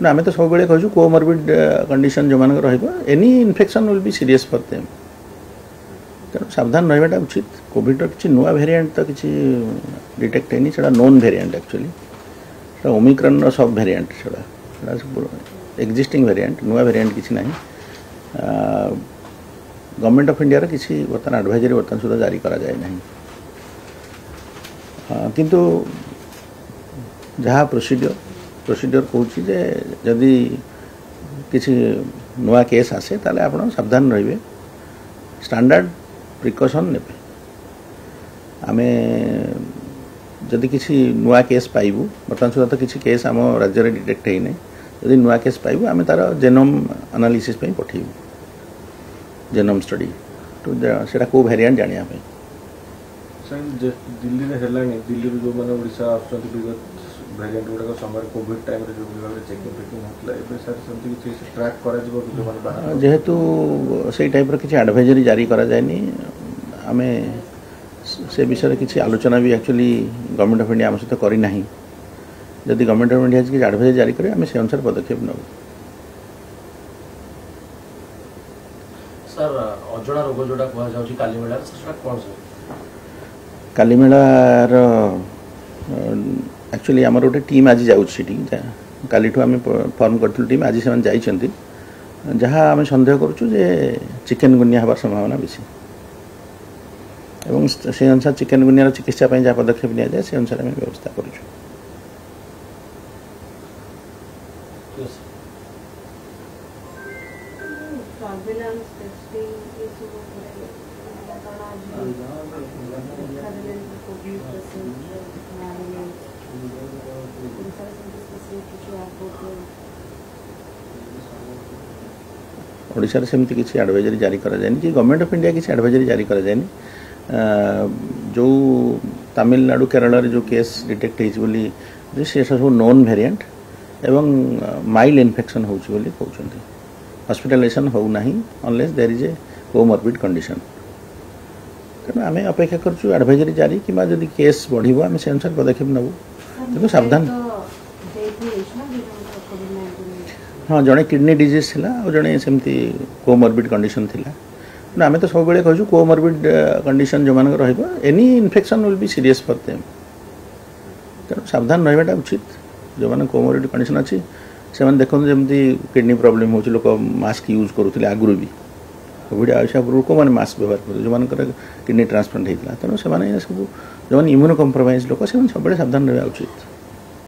ना आम तो सब कहूँ कोमॉर्बिड कंडीशन जो मान any infection will be serious for them तेणु सावधान रहा उचित कोविड किसी नुआ वेरिएंट तो किसी डिटेक्ट है से नोन वेरिएंट एक्चुअली ओमिक्रॉन सब वेरिएंट से एक्जिस्टिंग वेरिएंट नुआ वेरिएंट किसी ना गवर्नमेंट ऑफ इंडिया किसी बर्तमान एडवाइजरी बर्तमान सुधा जारी करा जाए ना किंतु जहाँ प्रोसीड्योर कहूँ जे जदि किसी नुआ केस आसे ताले आपण सावधान रहिबे स्टैंडर्ड प्रिकॉशन ने आमे जदि किसी नुआ केस पाइबू बर्तमान सुधा तो किसी केस आम राज्य में डिटेक्ट है जदि नुआ केस पाइबू आमे तार जेनोम एनालिसिस पे पठेबू जेनोम स्टडी तो सेटा को वेरिएंट जानिया पे दिल्ली में हेलानी दिल्ली जो माने ओडिशा आछंती विगत वेरिएंट गुडा समय कोविड टाइम रे जो विभाग चेकिंग फेकिंग होतला एबे सर समथि किछि ट्रैक करा जिवो जो माने बाहर जेहेतु सेई टाइप रो किछि एडवाइजरी जारी करा जायनी आमे से विषय किसी आलोचना भी एक्चुअली गवर्नमेंट ऑफ इंडिया आम सहित करना जदि गवर्नमेंट ऑफ इंडिया किसी एडवाइजरी जारी करे आम से अनुसार पदक्षेप नब सर अजଣା रोग जोड़ा कह जाउची कालीमेला सेटा कोन सर कालीमेलार एक्चुअली आमर गोटे टीम आज जाऊँगी काली आम फर्म करूँ टीम आज से जाइछंती जहाँ आम सन्देह करुचु जे चिकेन गुनिया हबार संभावना बेसी एवं से अनुसार चिकेन गुनिया चिकित्सा जहाँ पदक्षेप नि जाए से अनुसार आम व्यवस्था करुचु ओडिशा रे सेमती किसी एडवाइजरी जारी करा जाएनी कि गवर्नमेंट ऑफ इंडिया किसी एडवाइजरी जारी करा जाएनी जो तमिलनाडु केरल रे जो केस डिटेक्ट होली से सब नोन वेरिएंट एवं माइल्ड इन्फेक्शन होची बोली कहउछंती हॉस्पिटलाइजेशन हो नाही unless there is a comorbid condition तेणु आम अपेक्षा करूँ एडवाइजरी जारी कि जदि केस बढ़िबो आम से अनुसार पदक्षेप नबू तेणु सावधान हाँ जड़े किडनी डिजीज थिला और जड़े सेमती कोमॉर्बिड कंडीशन थिला ना आम तो सब कहूँ कोमॉर्बिड कंडीशन जो मान any infection will be serious for them तेणु सावधान रहा उचित जो मैंने कोमॉर्बिड कंडीशन अच्छी से देखते जमी किडनी प्रॉब्लम हो लोक मास्क यूज करुले आगुरी भी कोविड आशा पूर्व को मैंने मास्क व्यवहार कर जो मान किडनी ट्रांसप्लांट होता तेणु से सब जो इम्यूनो कम्प्रोमाइज लोक से सब सावधान रहा उचित।